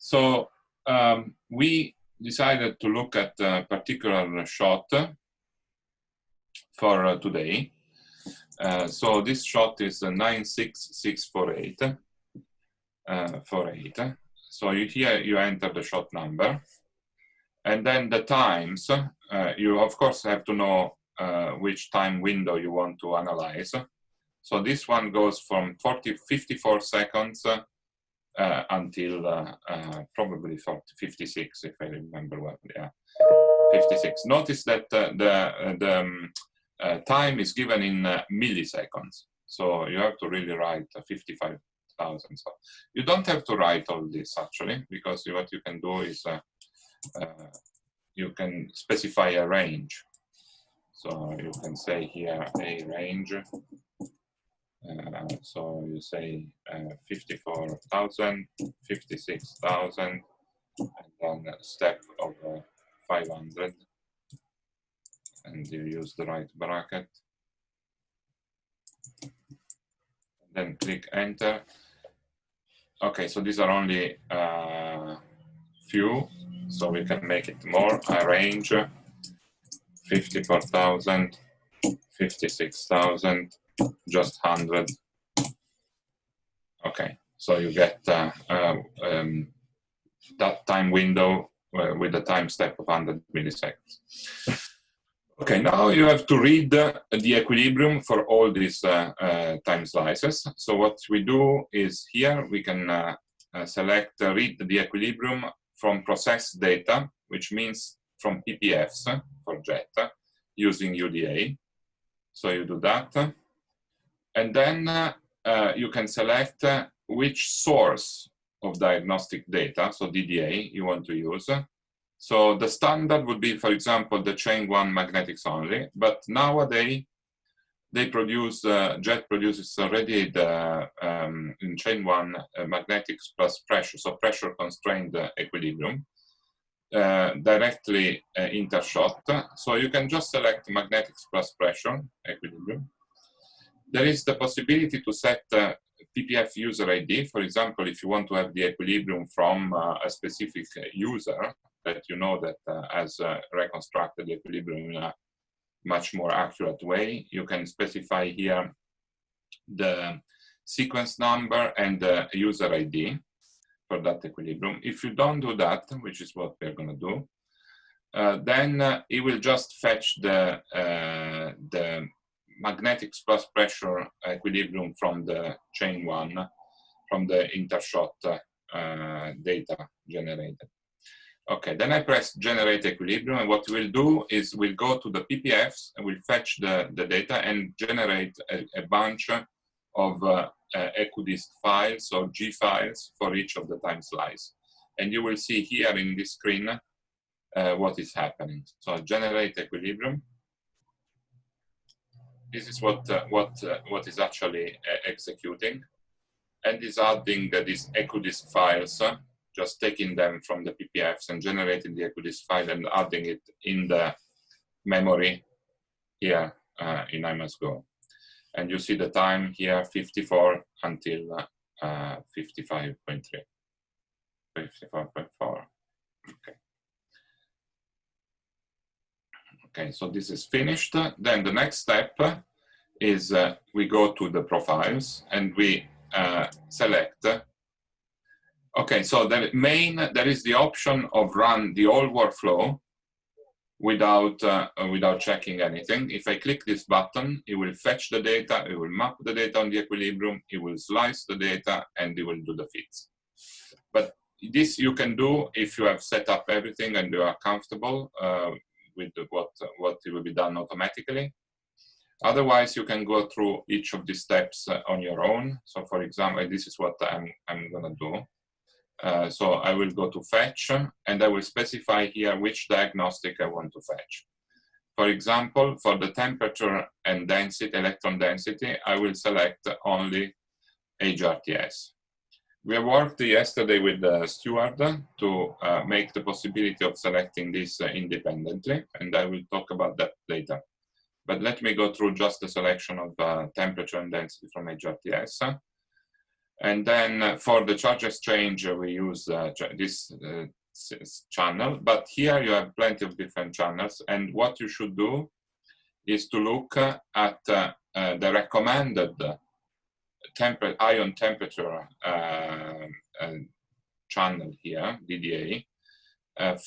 So we decided to look at a particular shot for today. So this shot is 96648. 48. So here you enter the shot number, and then the times. You of course have to know which time window you want to analyze. So this one goes from 54 seconds until probably 56, if I remember well. Yeah, 56. Notice that the time is given in milliseconds. So you have to really write 55,000. So you don't have to write all this actually, because what you can do is you can specify a range. So you can say here a range. So you say 54,000, 56,000, and then a step of 500, and you use the right bracket. Then click enter. Okay, so these are only few, so we can make it more. A range 54,000, 56,000. Just 100. Okay, so you get that time window with a time step of 100 milliseconds. Okay, now you have to read the equilibrium for all these time slices. So what we do is here we can select read the equilibrium from processed data, which means from PPFs for jet using UDA. So you do that. And then you can select which source of diagnostic data, so DDA, you want to use. So the standard would be, for example, the chain 1 magnetics only, but nowadays they produce, JET produces already the in chain 1 magnetics plus pressure, so pressure constrained equilibrium, directly intershot. So you can just select magnetics plus pressure equilibrium. There is the possibility to set PPF user ID. For example, if you want to have the equilibrium from a specific user that you know that has reconstructed the equilibrium in a much more accurate way, you can specify here the sequence number and the user ID for that equilibrium. If you don't do that, which is what we're going to do, then it will just fetch the magnetics plus pressure equilibrium from the chain 1, from the intershot data generated. Okay, then I press generate equilibrium, and what we'll do is we'll go to the PPFs and we'll fetch the data and generate a bunch of EquDist files or G files for each of the time slice. And you will see here in this screen what is happening. So generate equilibrium. This is what is actually executing, and is adding these EquDist files, just taking them from the PPFs and generating the EquDist file and adding it in the memory here in IMASgo. And you see the time here, 54 until 55.3, 54.4. Okay. Okay, so this is finished. Then the next step is we go to the profiles and we select. Okay, so there is the option of run the whole workflow without checking anything. If I click this button, it will fetch the data, it will map the data on the equilibrium, it will slice the data, and it will do the fits. But this you can do if you have set up everything and you are comfortable with what it will be done automatically. Otherwise, you can go through each of these steps on your own. So for example, this is what I'm gonna do. So I will go to fetch, and I will specify here which diagnostic I want to fetch. For example, for the temperature and density, electron density, I will select only HRTS. We worked yesterday with Stuart to make the possibility of selecting this independently, and I will talk about that later. But let me go through just the selection of temperature and density from HRTS. And then for the charge exchange, we use this channel. But here you have plenty of different channels. And what you should do is to look at the recommended ion temperature channel here, DDA,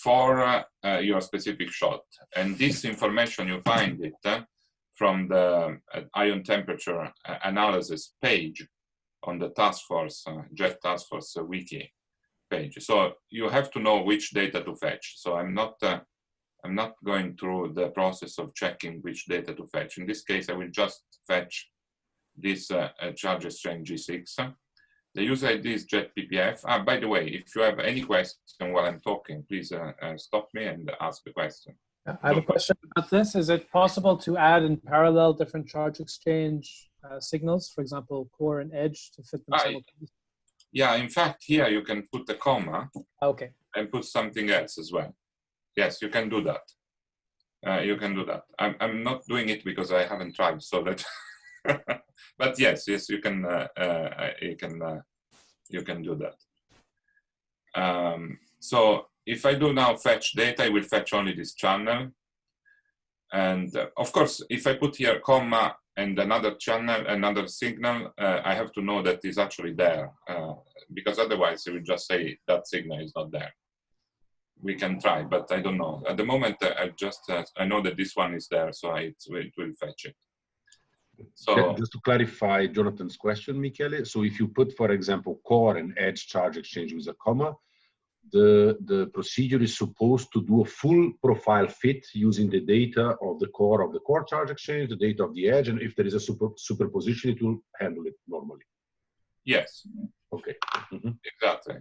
for your specific shot. And this information, you find it from the ion temperature analysis page on the task force, JET task force wiki page. So you have to know which data to fetch. So I'm not going through the process of checking which data to fetch. In this case, I will just fetch this charge exchange G6. The user ID is JET PPF. By the way, if you have any question while I'm talking, please stop me and ask the question. I have a question about this. Is it possible to add in parallel different charge exchange signals, for example, core and edge, to fit them simultaneously? Yeah, in fact, here you can put a comma and put something else as well. Yes, you can do that. You can do that. I'm not doing it because I haven't tried, so that. But yes, you can do that. So if I do now fetch data, I will fetch only this channel. And of course, if I put here comma and another channel, another signal, I have to know that it's actually there, because otherwise it will just say that signal is not there. We can try, but I don't know. At the moment, I know that this one is there, so it will fetch it. So just to clarify Jonathan's question, Michele, so if you put, for example, core and edge charge exchange with a comma, the procedure is supposed to do a full profile fit using the data of the core charge exchange, the data of the edge, and if there is a superposition, it will handle it normally. Yes. Okay. Exactly.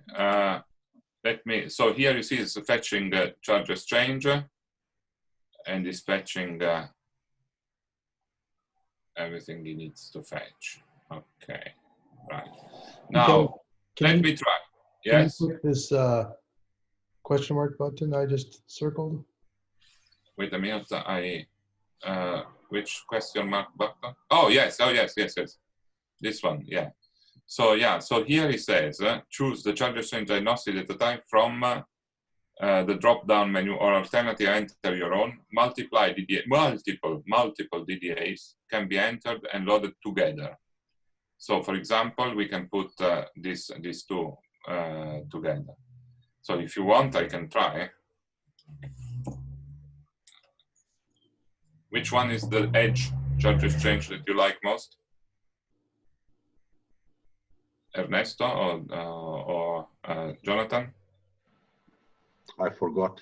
So here you see it's fetching charge exchange, and it's fetching everything it needs to fetch. Okay, right. Now, let me try. Yes? Can you put this question mark button I just circled? Wait a minute. Which question mark button? Oh, yes. Oh, yes. This one, yeah. So here it says, choose the charge exchange diagnostic at the time from the drop-down menu, or alternative, enter your own. Multiple DDAs can be entered and loaded together. So for example, we can put these two together. So if you want, I can try. Which one is the edge charge exchange that you like most? Ernesto or Jonathan? I forgot.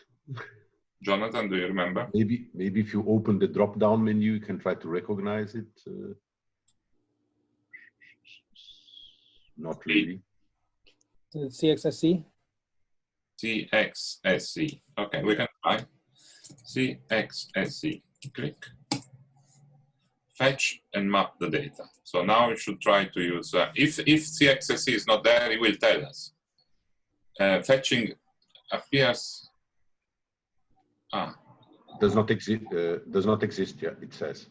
Jonathan, do you remember? Maybe if you open the drop-down menu, you can try to recognize it. Not really. CXSC? CXSC. Okay, we can try. CXSC. Click. Fetch and map the data. So now we should try to use, if CXSC is not there, it will tell us. Fetching appears, does not exist yet, it says.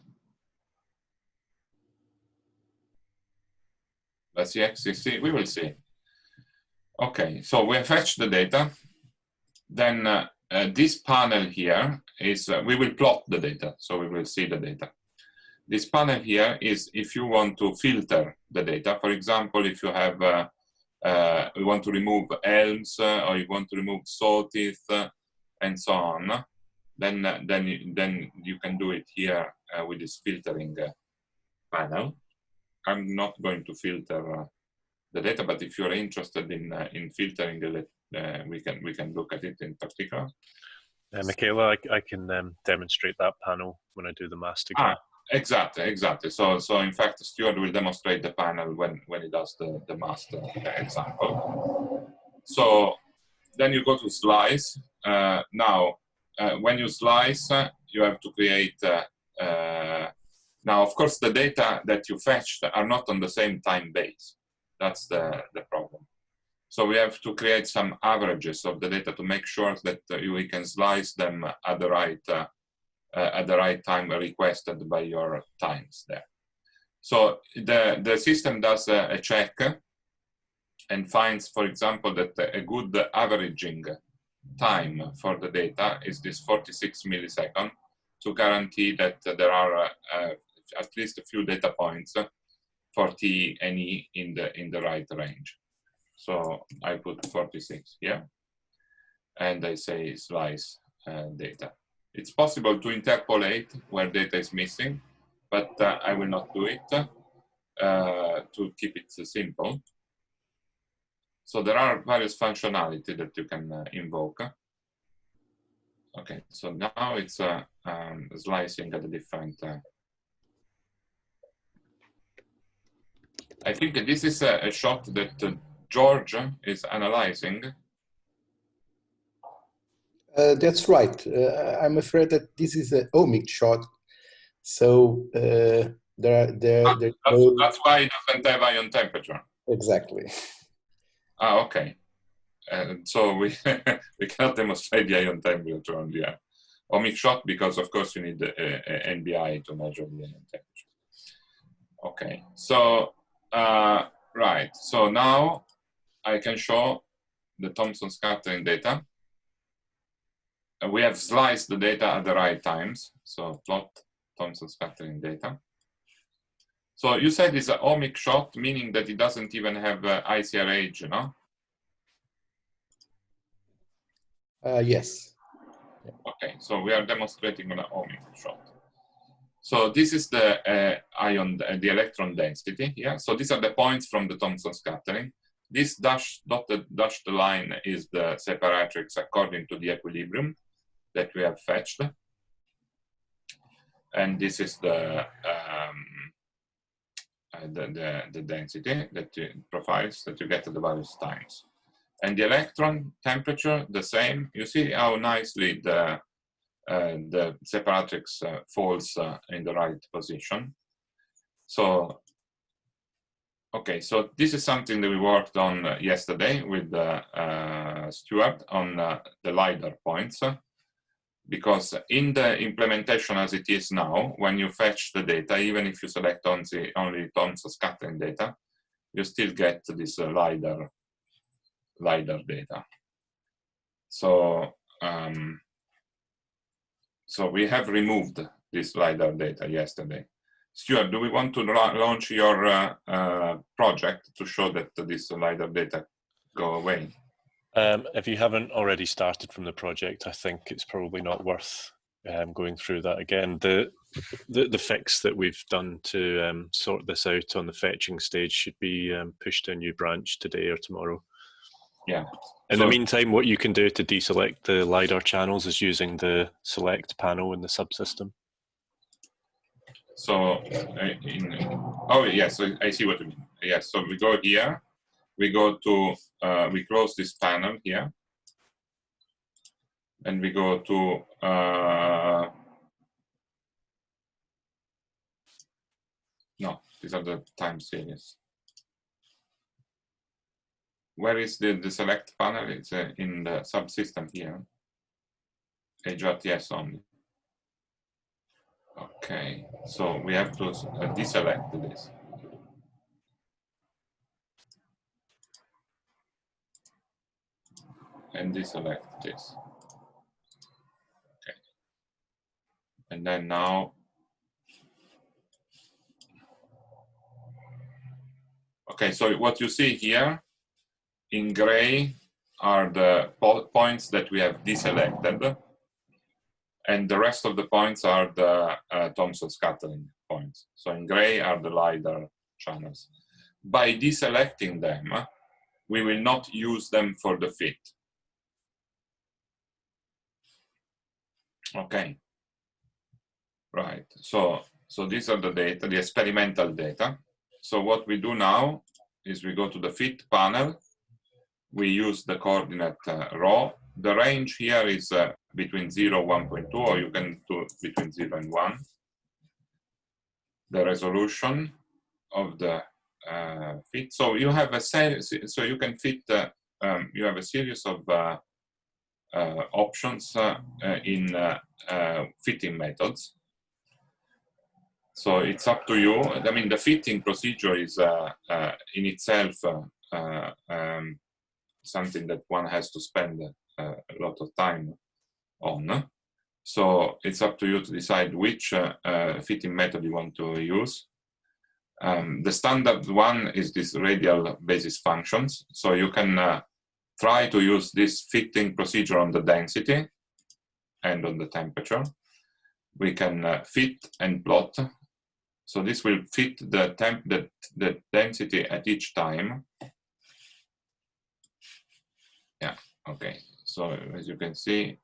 The CXSC, we will see. Okay, so we have fetched the data. Then this panel here is, we will plot the data, so we will see the data. This panel here is if you want to filter the data. For example, if you have, you want to remove elms, or you want to remove sawteeth, and so on, then you can do it here with this filtering panel. I'm not going to filter the data, but if you're interested in filtering we can look at it in particular. Michaela, I can demonstrate that panel when I do the mass again. Exactly. So in fact, Stuart will demonstrate the panel when he does the master example. So then you go to slice. Now, when you slice, you have to create. Now, of course, the data that you fetched are not on the same time base. That's the problem. So we have to create some averages of the data to make sure that we can slice them at the right time requested by your times there. So the system does a check and finds, for example, that a good averaging time for the data is this 46 milliseconds to guarantee that there are at least a few data points for T and E in the right range. So I put 46 here, and I say slice data. It's possible to interpolate where data is missing, but I will not do it to keep it simple. So there are various functionality that you can invoke. Okay, so now it's slicing at the different. I think that this is a shot that George is analyzing. That's right. I'm afraid that this is an ohmic shot. So that's why it doesn't have ion temperature. Exactly. Ah, okay. So we we cannot demonstrate the ion temperature on the ohmic shot because, of course, you need a NBI to measure the ion temperature. Okay. So right. So now I can show the Thomson scattering data. We have sliced the data at the right times. So plot Thomson scattering data. So you said it's an ohmic shot, meaning that it doesn't even have ICRH, you know? Yes. Okay, so we are demonstrating an ohmic shot. So this is the the electron density. Yeah. So these are the points from the Thomson scattering. This dotted dashed line is the separatrix according to the equilibrium that we have fetched, and this is the density that profiles that you get at the various times. And the electron temperature, the same. You see how nicely the separatrix falls in the right position. So, okay, so this is something that we worked on yesterday with Stuart on the LiDAR points. Because in the implementation as it is now, when you fetch the data, even if you select only Thomson scattering data, you still get this LiDAR data. So, so we have removed this LiDAR data yesterday. Stuart, do we want to launch your project to show that this LiDAR data go away? If you haven't already started from the project, I think it's probably not worth going through that again. The fix that we've done to sort this out on the fetching stage should be pushed to a new branch today or tomorrow. Yeah. In the meantime, what you can do to deselect the LiDAR channels is using the select panel in the subsystem. So, oh yes, I see what you mean. Yes, so we go here, we go to, we close this panel here, and we go to, no, these are the time series. Where is the select panel? It's in the subsystem here, HRTS only. Okay, so we have to deselect this. And deselect this. Okay. And then now, okay, so what you see here in gray are the points that we have deselected. And the rest of the points are the Thomson scattering points. So in gray are the LiDAR channels. By deselecting them, we will not use them for the fit. Okay. Right. So these are the data, the experimental data. So what we do now is we go to the fit panel. We use the coordinate rho. The range here is between 0 and 1.2, or you can do between 0 and 1. The resolution of the fit. So you have a so you can fit. You have a series of options in fitting methods. So it's up to you. I mean, the fitting procedure is in itself something that one has to spend a lot of time on. So it's up to you to decide which fitting method you want to use. The standard one is this radial basis functions. So you can try to use this fitting procedure on the density and on the temperature. We can fit and plot. So this will fit the density at each time. Yeah, okay. So as you can see,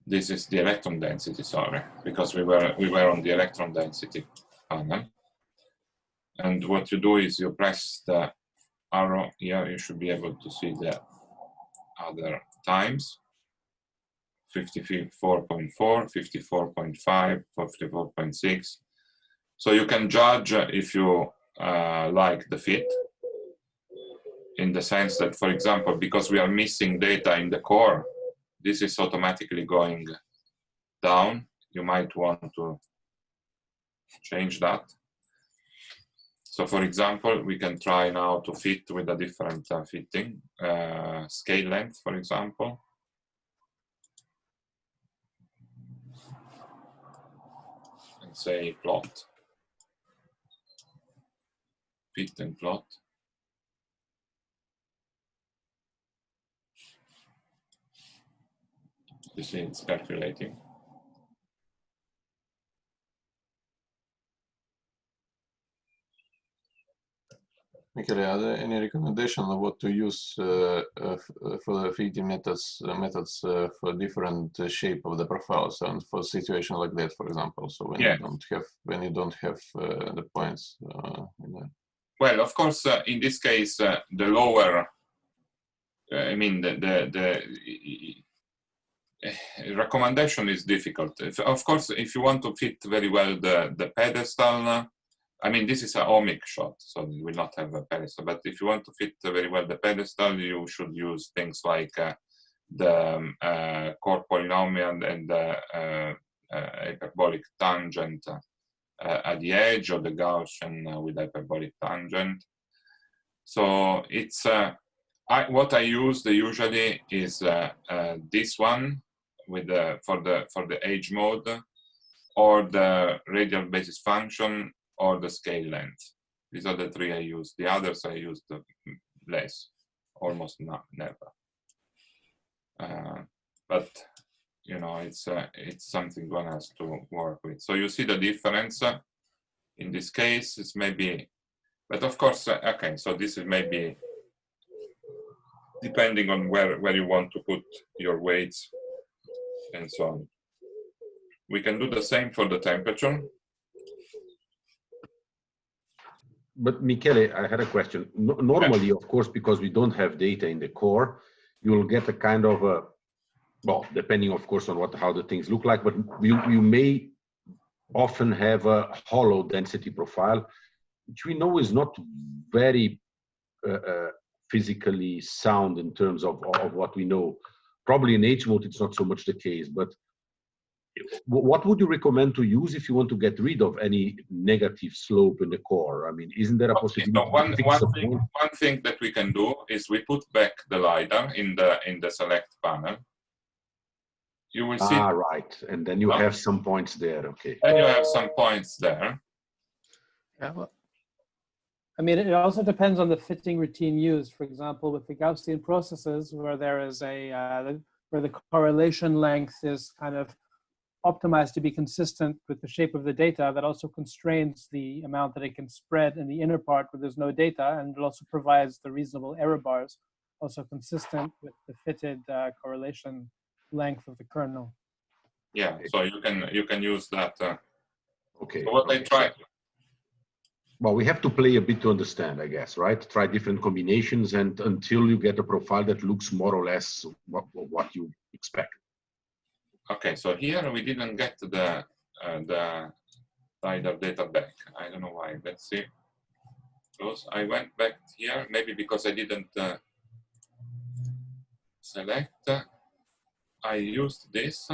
this is the electron density, sorry, because we were on the electron density panel. And what you do is you press the arrow here, you should be able to see the other times. 54.4, 54.5, 54.6. So you can judge if you like the fit, in the sense that, for example, because we are missing data in the core, this is automatically going down. You might want to change that. So for example, we can try now to fit with a different fitting, scale length, for example. And say plot, fit and plot. You see it's calculating. Michele, are there any recommendation of what to use for the fitting methods for different shape of the profiles and for situation like that, for example? So when you don't have the points. Well, of course, in this case, the lower. I mean, the recommendation is difficult. Of course, if you want to fit very well the pedestal. I mean, this is an ohmic shot, so you will not have a pedestal. But if you want to fit very well the pedestal, you should use things like the core polynomial and the hyperbolic tangent at the edge, or the Gaussian with hyperbolic tangent. So it's what I use usually is this one with for the age mode, or the radial basis function, or the scale length. These are the three I use. The others I use less, almost never. But you know, it's something one has to work with. So you see the difference. In this case, it's maybe, but of course, okay. So this is maybe depending on where you want to put your weights and so on. We can do the same for the temperature. But Michele, I had a question. Normally, of course, because we don't have data in the core, you'll get a kind of a, well, depending, of course, on how the things look like, but you may often have a hollow density profile, which we know is not very physically sound in terms of what we know. Probably in H mode, it's not so much the case, but what would you recommend to use if you want to get rid of any negative slope in the core? I mean, isn't there a possibility? So one thing that we can do is we put back the LiDAR in the select panel. You will see. Right, and then you have some points there. Okay. Then you have some points there. Yeah, well, I mean, it also depends on the fitting routine used. For example, with the Gaussian processes, where there is where the correlation length is kind of optimized to be consistent with the shape of the data, that also constrains the amount that it can spread in the inner part where there's no data, and it also provides the reasonable error bars, also consistent with the fitted correlation length of the kernel. Yeah, so you can use that. Okay. So what I try. Well, we have to play a bit to understand, I guess, right? Try different combinations, and until you get a profile that looks more or less what you expect. Okay, so here we didn't get the LiDAR data back. I don't know why. Let's see. Because I went back here, maybe because I didn't select. I used this,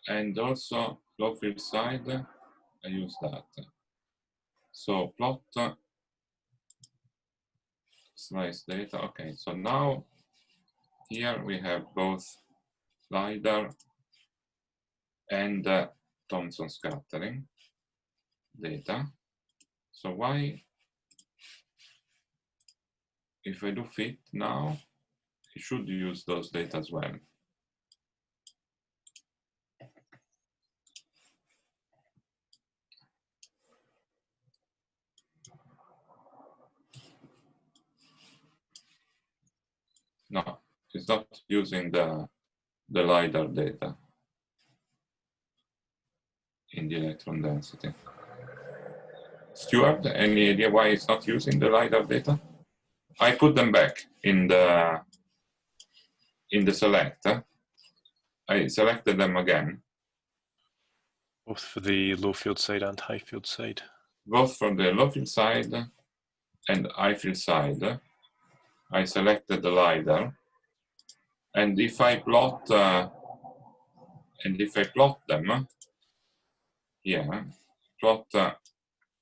and also low field side, I use that. So plot slice data. Okay, so now here we have both LiDAR and Thomson scattering data. So why, if I do fit now, it should use those data as well. No, it's not using the LiDAR data in the electron density. Stuart, any idea why it's not using the LiDAR data? I put them back in the select. I selected them again. Both for the low field side and high field side. Both from the low field side and high field side. I selected the LiDAR. And if I plot them here, plot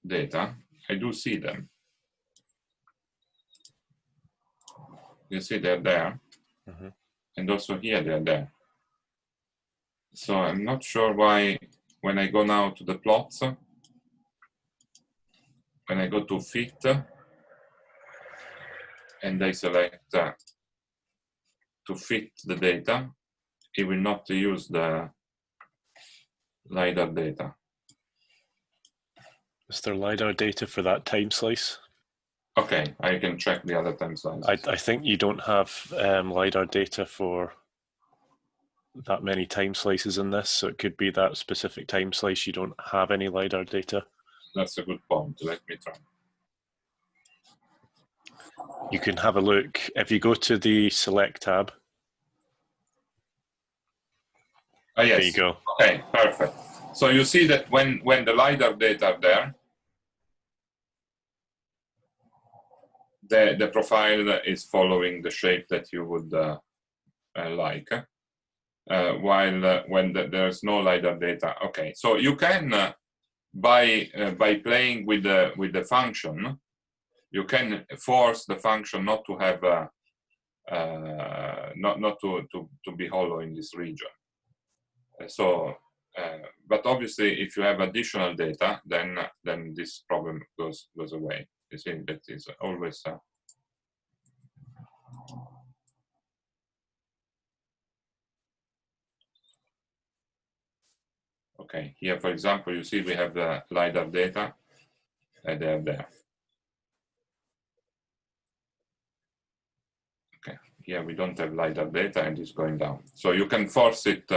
data, I do see them. You see they're there, and also here they're there. So I'm not sure why, when I go now to the plots, when I go to fit, and I select to fit the data, it will not use the LiDAR data. Is there LiDAR data for that time slice? Okay, I can check the other time slices. I think you don't have LiDAR data for that many time slices in this, so it could be that specific time slice you don't have any LiDAR data. That's a good point. Let me try. You can have a look. If you go to the Select tab. Yes. There you go. Okay, perfect. So you see that when the LiDAR data are there, the profile is following the shape that you would like. While when there's no LiDAR data, okay. So you can by playing with the function, you can force the function not to have not to be hollow in this region. But obviously, if you have additional data, then this problem goes away. You see, that is always. Okay, here, for example, you see we have the LiDAR data, and they're there. Okay, here we don't have LiDAR data, and it's going down. So you can force it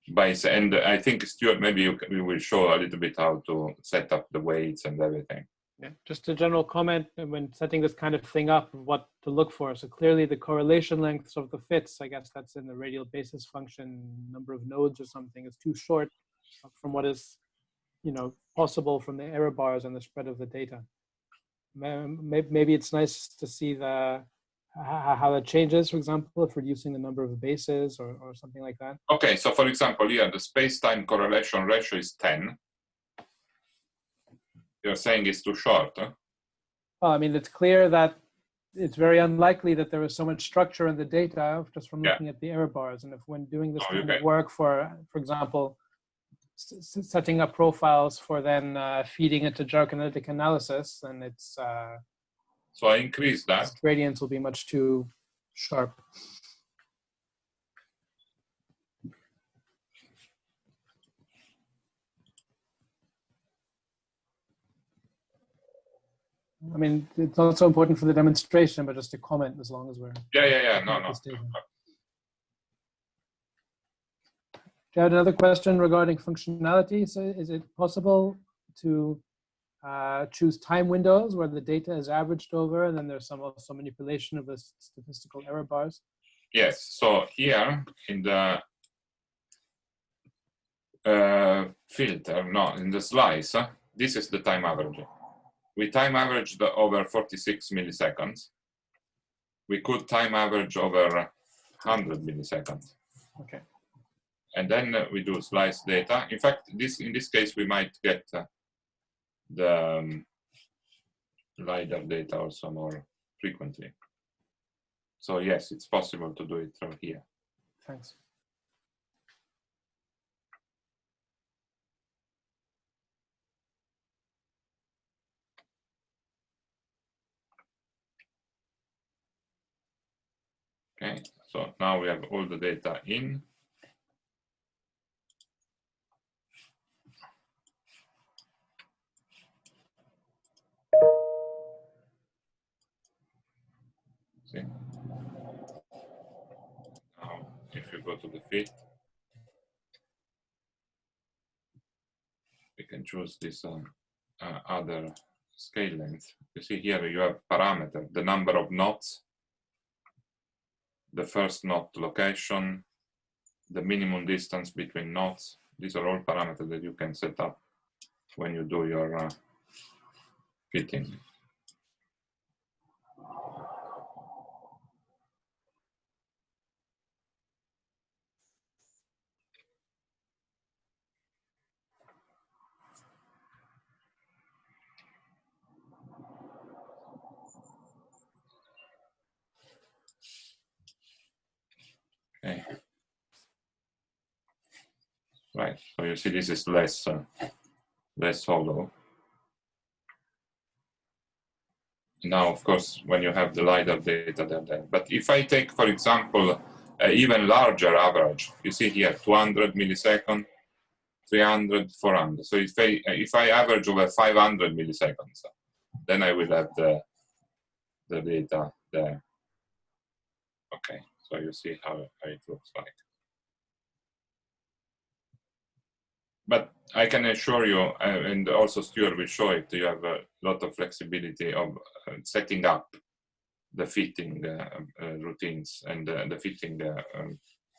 and I think, Stuart, maybe you will show a little bit how to set up the weights and everything. Yeah, just a general comment when setting this kind of thing up, what to look for. So clearly the correlation lengths of the fits, I guess that's in the radial basis function, number of nodes or something, is too short from what is, possible from the error bars and the spread of the data. Maybe it's nice to see how that changes, for example, if reducing the number of bases or something like that. Okay, so for example, here the space-time correlation ratio is 10. You're saying it's too short, huh? Well, I mean, it's clear that it's very unlikely that there is so much structure in the data just from looking at the error bars. And if when doing this kind of work for example, setting up profiles for then feeding it to jargon-analytic analysis, then it's so I increase that. Gradients will be much too sharp. I mean, it's also important for the demonstration, but just a comment as long as we're... Yeah. No. Do you have another question regarding functionality? So is it possible to choose time windows where the data is averaged over, and then there's some also manipulation of the statistical error bars? Yes, so here in the in the slice, this is the time averaging. We time averaged over 46 milliseconds. We could time average over 100 milliseconds. Okay. And then we do slice data. In fact, in this case, we might get the LiDAR data also more frequently. So yes, it's possible to do it from here. Thanks. Okay, so now we have all the data in. See? Now, if you go to the fit, we can choose this other scale length. You see here you have parameter, the number of knots, the first knot location, the minimum distance between knots. These are all parameters that you can set up when you do your fitting. Okay. Right, so you see this is less hollow. Now, of course, when you have the LiDAR data, they're there. But if I take, for example, even larger average, you see here 200 milliseconds, 300, 400. So if I average over 500 milliseconds, then I will have the data there. Okay, so you see how it looks like. But I can assure you, and also Stuart will show it, you have a lot of flexibility of setting up the fitting routines and the fitting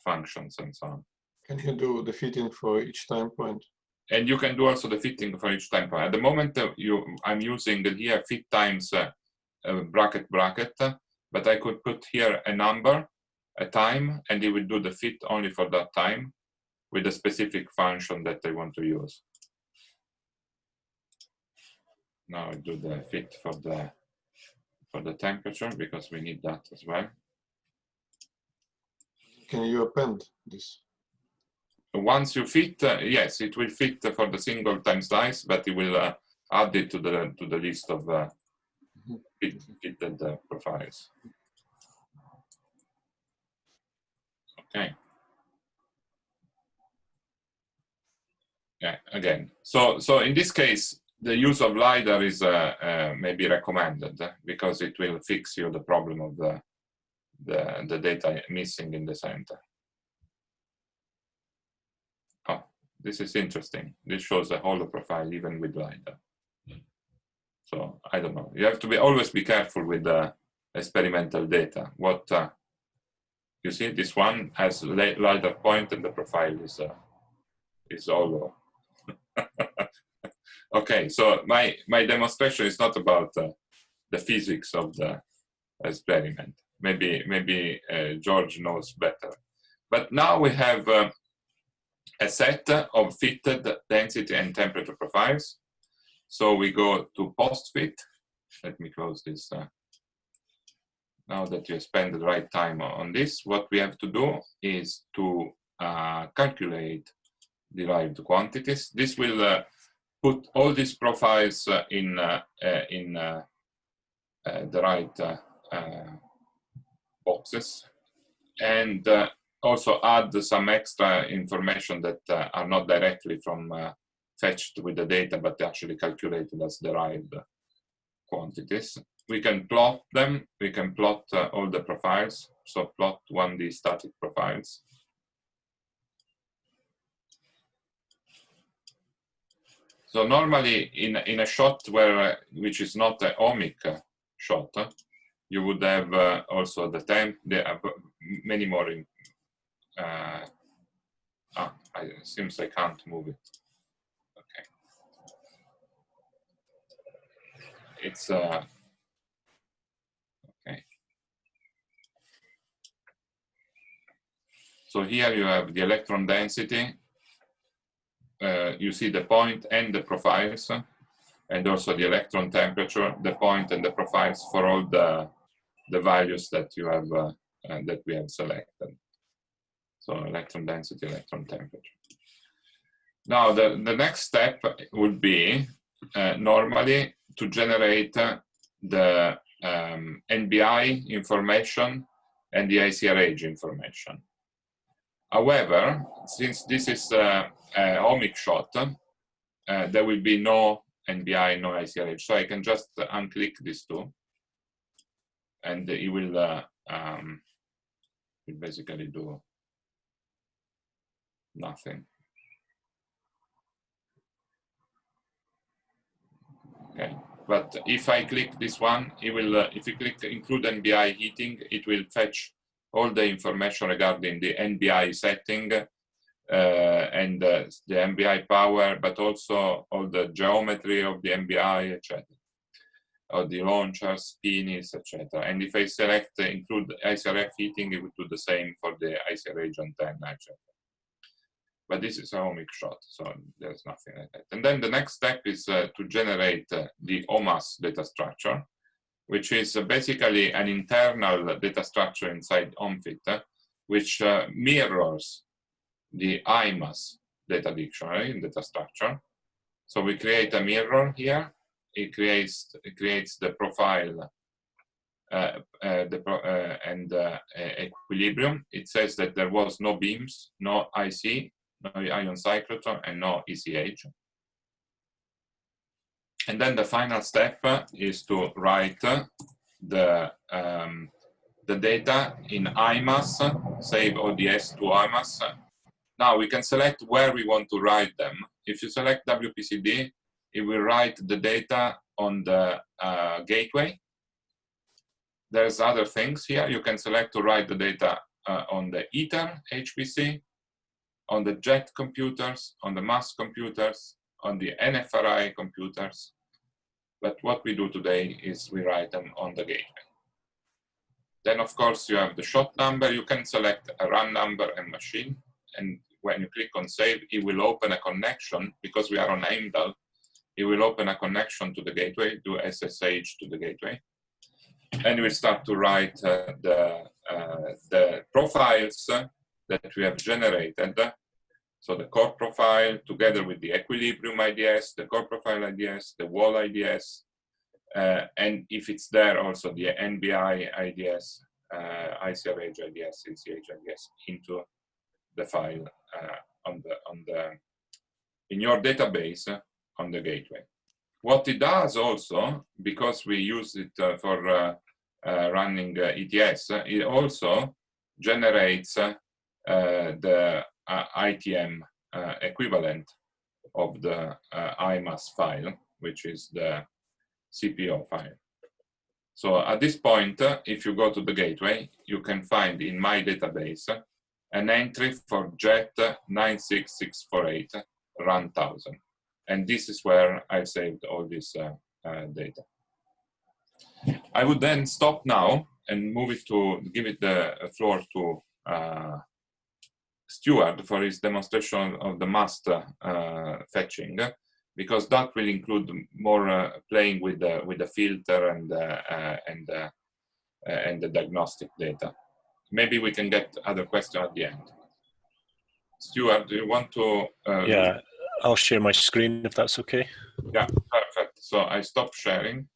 functions and so on. Can you do the fitting for each time point? And you can do also the fitting for each time point. At the moment, I'm using here fit times bracket, but I could put here a number, a time, and it will do the fit only for that time with a specific function that I want to use. Now I do the fit for the temperature because we need that as well. Can you append this? Once you fit, yes, it will fit for the single time slice, but it will add it to the list of fitted profiles. Okay. Yeah, again. So in this case, the use of LiDAR is maybe recommended because it will fix you the problem of the data missing in the center. Oh, this is interesting. This shows a hollow profile even with LiDAR. So I don't know. You have to always be careful with the experimental data. What you see, this one has LiDAR point and the profile is hollow. Okay, so my demonstration is not about the physics of the experiment. Maybe George knows better. But now we have a set of fitted density and temperature profiles. So we go to post-fit. Let me close this. Now that you spend the right time on this, what we have to do is to calculate derived quantities. This will put all these profiles in the right boxes, and also add some extra information that are not directly from fetched with the data, but actually calculated as derived quantities. We can plot them. We can plot all the profiles. So plot 1D static profiles. So normally in a shot which is not an ohmic shot, you would have also the temp. There are many more. It seems I can't move it. Okay. It's okay. So here you have the electron density. You see the point and the profiles, and also the electron temperature, the point and the profiles for all the values that you have that we have selected. So electron density, electron temperature. Now the next step would be normally to generate the NBI information and the ICRH information. However, since this is a omic shot, there will be no NBI, no ICRH. So I can just unclick these two, and it will basically do nothing. Okay, but if I click this one, it will. If you click include NBI heating, it will fetch all the information regarding the NBI setting and the NBI power, but also all the geometry of the NBI, etc., or the launchers, pinies, etc. And if I select include ICRF heating, it will do the same for the ICRH antenna, etc. But this is a omic shot, so there's nothing like that. And then the next step is to generate the OMAS data structure, which is basically an internal data structure inside OMFIT, which mirrors the IMAS data dictionary data structure. So we create a mirror here. It creates the profile and equilibrium. It says that there was no beams, no IC, no ion cyclotron, and no ECH. And then the final step is to write the data in IMAS, save ODS to IMAS. Now we can select where we want to write them. If you select WPCD, it will write the data on the gateway. There's other things here. You can select to write the data on the ITER HPC, on the JET computers, on the MAS computers, on the NFRI computers. But what we do today is we write them on the gateway. Then, of course, you have the shot number. You can select a run number and machine. And when you click on save, it will open a connection. Because we are on AIMDAL, it will open a connection to the gateway, do SSH to the gateway. And we start to write the profiles that we have generated. So the core profile together with the equilibrium IDS, the core profile IDS, the wall IDS, and if it's there also the NBI IDS, ICRH IDS, ECH IDS into the file in your database on the gateway. What it does also, because we use it for running ETS, it also generates the ITM equivalent of the IMAS file, which is the CPO file. So at this point, if you go to the gateway, you can find in my database an entry for JET 96648 run 1000. And this is where I've saved all this data. I would then stop now and move it to give it the floor to Stuart for his demonstration of the master fetching, because that will include more playing with the filter and the diagnostic data. Maybe we can get other questions at the end. Stuart, do you want to? Yeah, I'll share my screen if that's okay. Yeah, perfect. So I stop sharing.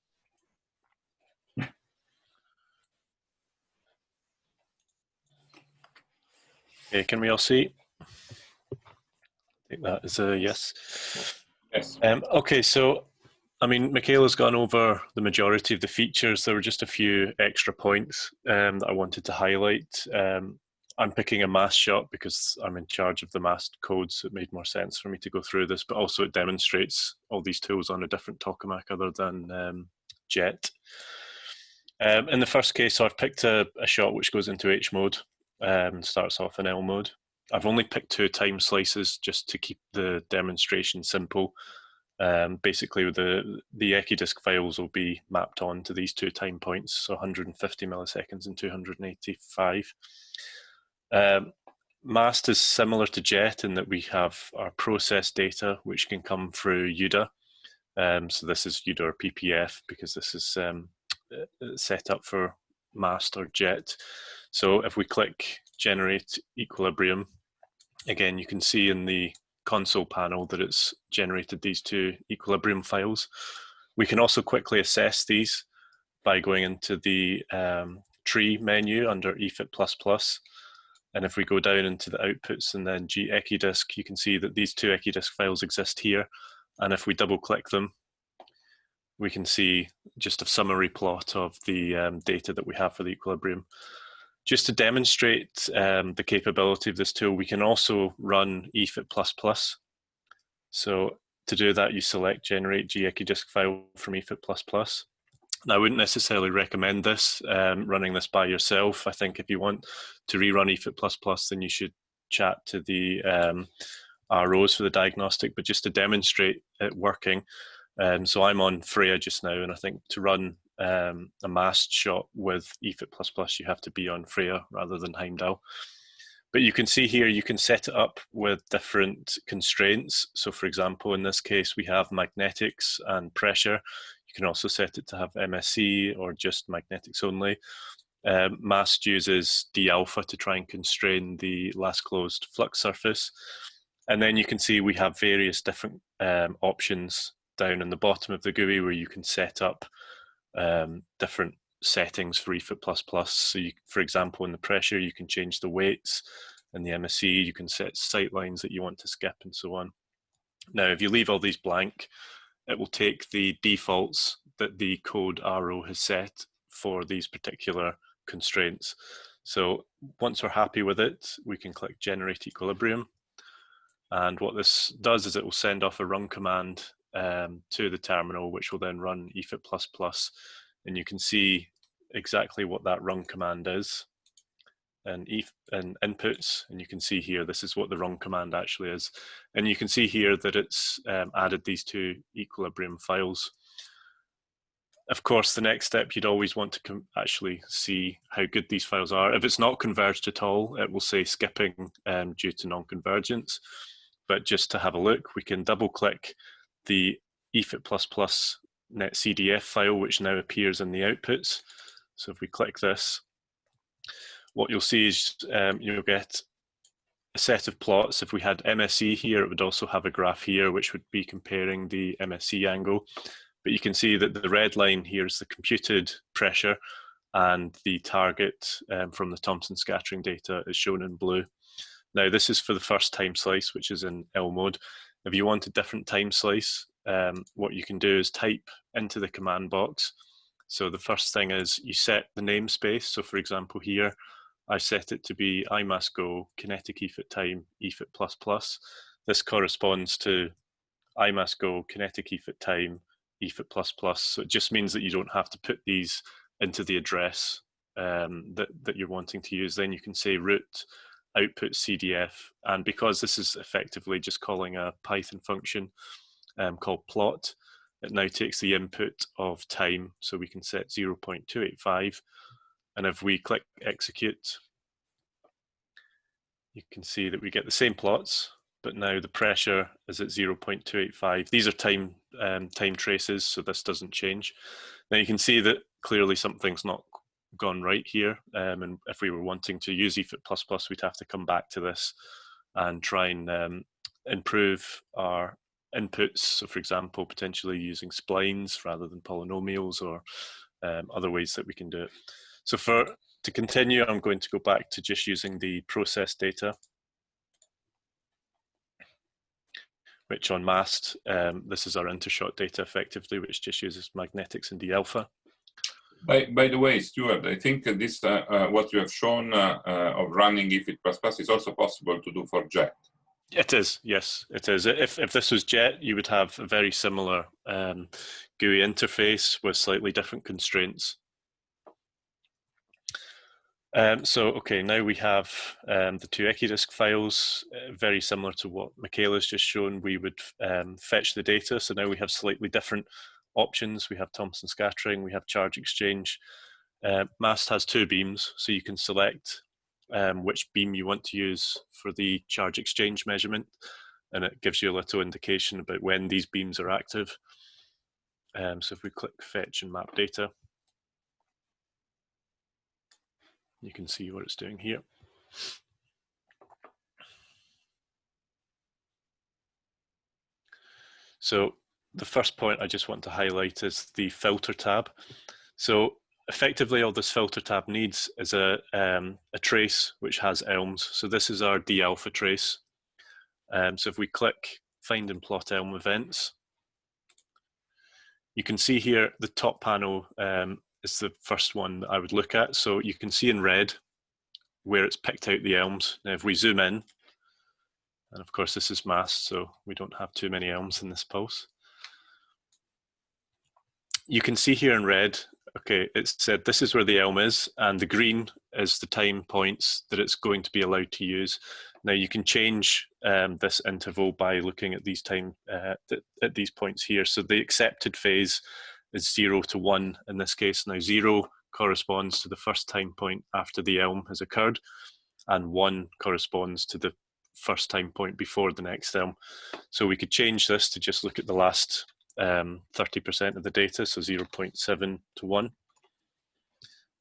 Okay, can we all see? I think that is a yes. Yes. Okay, so I mean, Michaela's gone over the majority of the features. There were just a few extra points that I wanted to highlight. I'm picking a MAS shot because I'm in charge of the MAS codes. So it made more sense for me to go through this, but also it demonstrates all these tools on a different tokamak other than JET. In the first case, so I've picked a shot which goes into H mode and starts off in L mode. I've only picked 2 time slices just to keep the demonstration simple. Basically, the Equidisc files will be mapped on to these 2 time points, so 150 milliseconds and 285. MAST is similar to JET in that we have our process data, which can come through UDA. So this is UDA or PPF because this is set up for MAST or JET. So if we click Generate Equilibrium, again, you can see in the console panel that it's generated these two equilibrium files. We can also quickly assess these by going into the tree menu under EFIT++. And if we go down into the outputs and then G-EquiDisk, you can see that these two EquiDisk files exist here. And if we double click them, we can see just a summary plot of the data that we have for the equilibrium. Just to demonstrate the capability of this tool, we can also run EFIT++. So to do that, you select Generate G-EquiDisk file from EFIT++. Now, I wouldn't necessarily recommend this, running this by yourself. I think if you want to rerun EFIT++, then you should chat to the ROs for the diagnostic, but just to demonstrate it working. So I'm on Freya just now, and I think to run a MAST shot with EFIT++, you have to be on Freya rather than Heimdall. But you can see here, you can set it up with different constraints. So for example, in this case, we have magnetics and pressure. You can also set it to have MSE or just magnetics only. MAST uses D alpha to try and constrain the last closed flux surface. And then you can see we have various different options down in the bottom of the GUI where you can set up different settings for EFIT++. So you, for example, in the pressure, you can change the weights, and the MSE, you can set sight lines that you want to skip and so on. Now, if you leave all these blank, it will take the defaults that the code RO has set for these particular constraints. So once we're happy with it, we can click Generate Equilibrium. And what this does is it will send off a run command to the terminal, which will then run EFIT++. And you can see exactly what that run command is and inputs. And you can see here, this is what the run command actually is. And you can see here that it's added these two equilibrium files. Of course, the next step, you'd always want to actually see how good these files are. If it's not converged at all, it will say skipping due to non-convergence. But just to have a look, we can double click the EFIT++ netcdf file, which now appears in the outputs. So if we click this, what you'll see is you'll get a set of plots. If we had MSE here, it would also have a graph here, which would be comparing the MSE angle. But you can see that the red line here is the computed pressure, and the target from the Thomson scattering data is shown in blue. Now, this is for the first time slice, which is in L mode. If you want a different time slice, what you can do is type into the command box. So the first thing is you set the namespace. So for example, here, I set it to be IMASgo kinetic EFIT time EFIT++. This corresponds to IMASgo kinetic EFIT time EFIT++. So it just means that you don't have to put these into the address that you're wanting to use. Then you can say root output CDF, and because this is effectively just calling a Python function called plot, it now takes the input of time, so we can set 0.285, and if we click execute, you can see that we get the same plots, but now the pressure is at 0.285. These are time traces, so this doesn't change. Now you can see that clearly something's not gone right here, and if we were wanting to use EFIT++, we'd have to come back to this and try and improve our inputs. So for example, potentially using splines rather than polynomials, or other ways that we can do it. So to continue, I'm going to go back to just using the process data, which on MAST, this is our intershot data effectively, which just uses magnetics and D alpha. By the way, Stuart, I think this what you have shown of running EFIT++ is also possible to do for JET. It is, yes, it is. If this was JET, you would have a very similar GUI interface with slightly different constraints. So, okay, now we have the two EquiDisk files, very similar to what Michaela's just shown. We would fetch the data. So now we have slightly different options. We have Thomson scattering, we have charge exchange. MAST has two beams, so you can select which beam you want to use for the charge exchange measurement, and it gives you a little indication about when these beams are active. So if we click Fetch and Map Data, you can see what it's doing here. So the first point I just want to highlight is the Filter tab. So effectively all this Filter tab needs is a trace which has elms. So this is our D alpha trace. So if we click Find and Plot Elm Events, you can see here the top panel is the first one that I would look at. So you can see in red where it's picked out the elms. Now if we zoom in, and of course this is masked, so we don't have too many elms in this pulse. You can see here in red, okay, it's said this is where the elm is, and the green is the time points that it's going to be allowed to use. Now you can change this interval by looking at these at these points here. So the accepted phase is 0 to 1 in this case. Now 0 corresponds to the first time point after the elm has occurred, and 1 corresponds to the first time point before the next elm. So we could change this to just look at the last 30% of the data, so 0.7 to 1.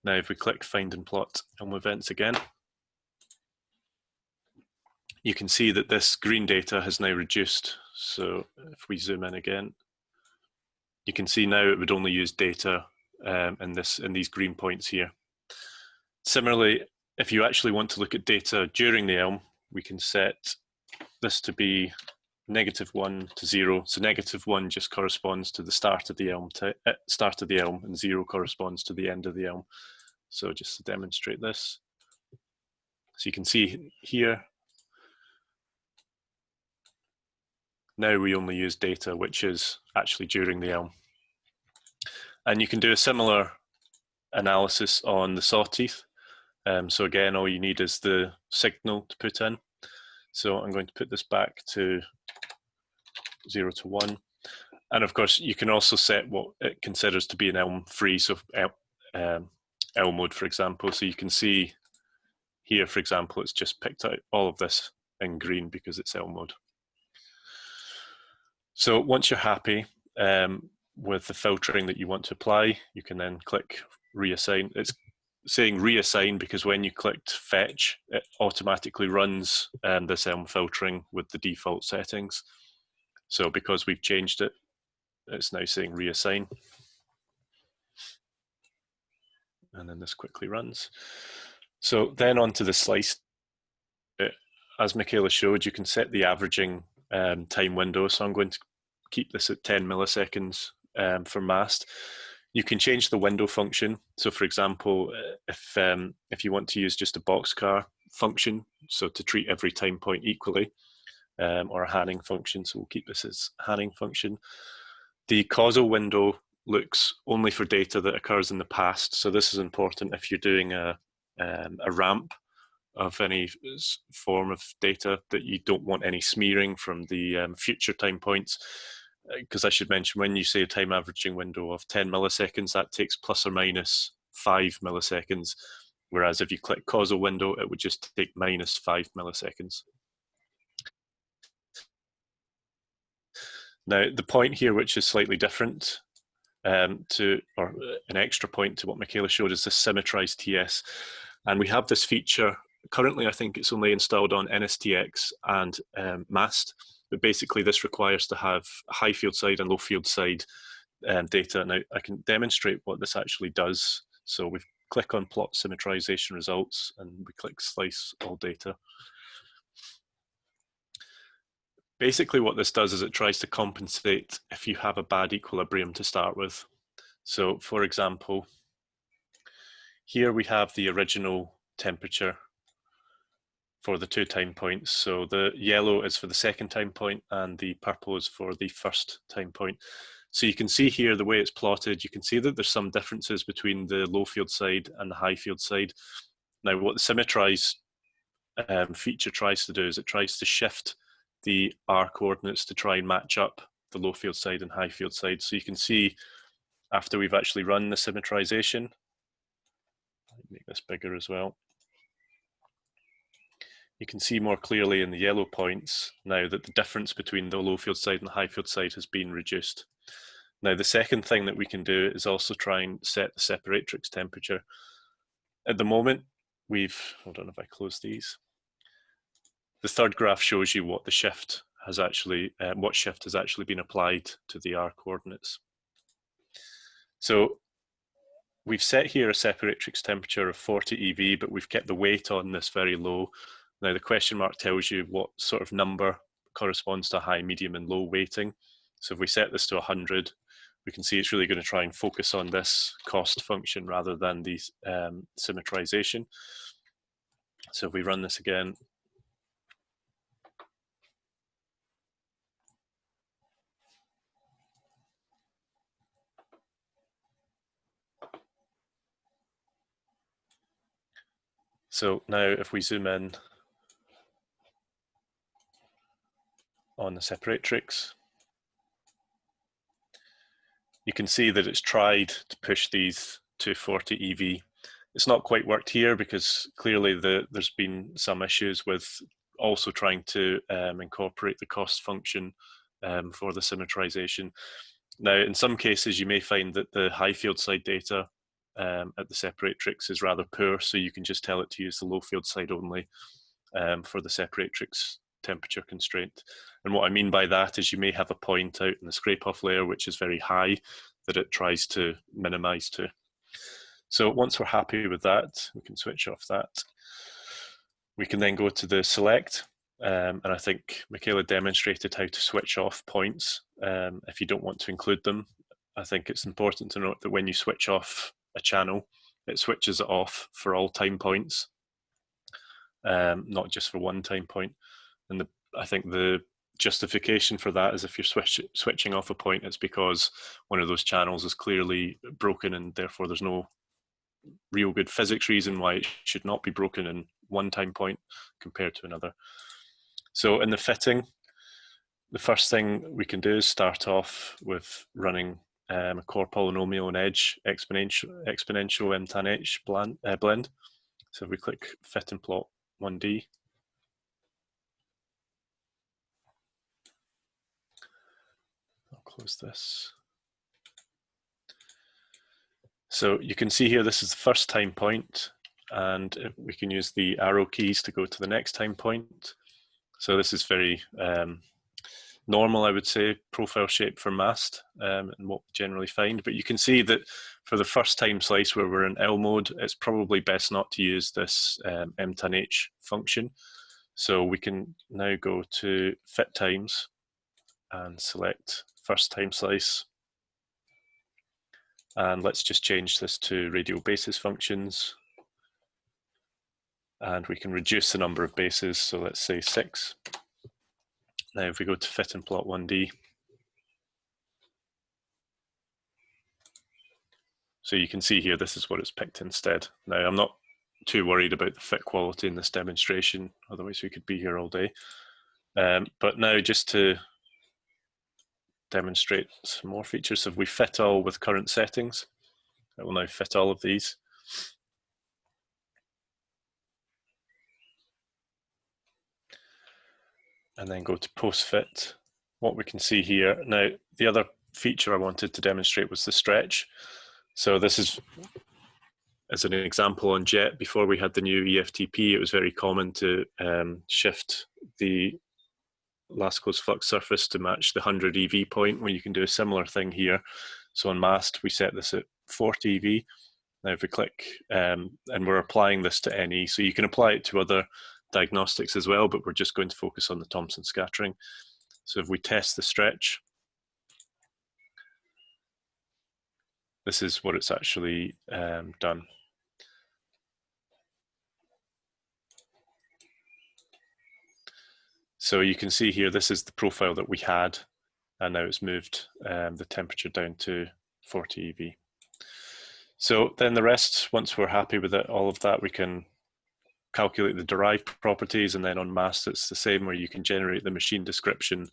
Now if we click Find and Plot Elm Events again, you can see that this green data has now reduced. So if we zoom in again, you can see now it would only use data in these green points here. Similarly, if you actually want to look at data during the elm, we can set this to be -1 to 0. So -1 just corresponds to the start of the elm, and 0 corresponds to the end of the elm. So just to demonstrate this, so you can see here, now we only use data which is actually during the elm. And you can do a similar analysis on the sawteeth. So again, all you need is the signal to put in. So I'm going to put this back to 0 to 1. And of course, you can also set what it considers to be an elm free, so elm mode, for example. So you can see here, for example, it's just picked out all of this in green because it's elm mode. So once you're happy with the filtering that you want to apply, you can then click Reassign. It's saying reassign because when you clicked Fetch, it automatically runs this elm filtering with the default settings. So because we've changed it, it's now saying reassign. And then this quickly runs. So then onto the slice. As Michaela showed, you can set the averaging time window. So I'm going to keep this at 10 milliseconds for MAST. You can change the window function. So for example, if you want to use just a boxcar function, so to treat every time point equally, or a Hanning function, so we'll keep this as Hanning function. The causal window looks only for data that occurs in the past. So this is important if you're doing a ramp of any form of data, that you don't want any smearing from the future time points. Because I should mention, when you say a time averaging window of 10 milliseconds, that takes plus or minus 5 milliseconds. Whereas if you click causal window, it would just take minus 5 milliseconds. Now, the point here, which is slightly different or an extra point to what Michaela showed, is the symmetrized TS. And we have this feature. Currently, I think it's only installed on NSTX and MAST. But basically, this requires to have high field side and low field side data. Now, I can demonstrate what this actually does. So we click on Plot Symmetrization Results, and we click Slice All Data. Basically, what this does is it tries to compensate if you have a bad equilibrium to start with. So, for example, here we have the original temperature for the 2 time points. So the yellow is for the second time point and the purple is for the first time point. So you can see here the way it's plotted, you can see that there's some differences between the low field side and the high field side. Now what the Symmetrize feature tries to do is it tries to shift the R coordinates to try and match up the low field side and high field side. So you can see after we've actually run the symmetrization, make this bigger as well. You can see more clearly in the yellow points now that the difference between the low field side and the high field side has been reduced. Now, the second thing that we can do is also try and set the separatrix temperature. At the moment, hold on if I close these. The third graph shows you what the shift has actually, what shift has actually been applied to the R coordinates. So we've set here a separatrix temperature of 40 eV, but we've kept the weight on this very low. Now the question mark tells you what sort of number corresponds to high, medium, and low weighting. So if we set this to 100, we can see it's really going to try and focus on this cost function rather than the symmetrization. So if we run this again, so now if we zoom in on the separatrix, you can see that it's tried to push these to 40 eV. It's not quite worked here because clearly there's been some issues with also trying to incorporate the cost function for the symmetrization. Now, in some cases, you may find that the high field side data at the separatrix is rather poor, so you can just tell it to use the low field side only for the separatrix temperature constraint. And what I mean by that is you may have a point out in the scrape-off layer which is very high that it tries to minimize to. So once we're happy with that, we can switch off that. We can then go to the select, and I think Michaela demonstrated how to switch off points if you don't want to include them. I think it's important to note that when you switch off a channel, it switches it off for all time points, not just for one time point. And I think the justification for that is if you're switching off a point, it's because one of those channels is clearly broken and therefore there's no real good physics reason why it should not be broken in one time point compared to another. So in the fitting, the first thing we can do is start off with running a core polynomial and edge exponential M tan H blend. So if we click fit and plot 1D, I'll close this. So you can see here, this is the first time point, and we can use the arrow keys to go to the next time point. So this is very normal, I would say, profile shape for MAST and what we generally find. But you can see that for the first time slice where we're in L mode, it's probably best not to use this M tan H function. So we can now go to fit times and select first time slice. And let's just change this to radial basis functions. And we can reduce the number of bases, so let's say 6. Now if we go to fit and plot 1D, so you can see here, this is what it's picked instead. Now I'm not too worried about the fit quality in this demonstration, otherwise we could be here all day. But now just to demonstrate some more features, so if we fit all with current settings, it will now fit all of these. And then go to post fit. What we can see here, now the other feature I wanted to demonstrate was the stretch. So this is, as an example on JET, before we had the new EFTP, it was very common to shift the last closed flux surface to match the 100 eV point, where you can do a similar thing here. So on MAST, we set this at 40 eV. Now if we click, and we're applying this to NE, so you can apply it to other diagnostics as well, but we're just going to focus on the Thomson scattering. So if we test the stretch, this is what it's actually done. So you can see here, this is the profile that we had, and now it's moved the temperature down to 40 eV. So then the rest, once we're happy with it, all of that, we can calculate the derived properties, and then on MAST it's the same, where you can generate the machine description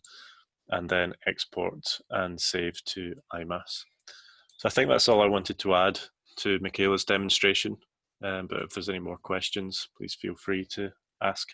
and then export and save to IMAS. So I think that's all I wanted to add to Michaela's demonstration, but if there's any more questions, please feel free to ask.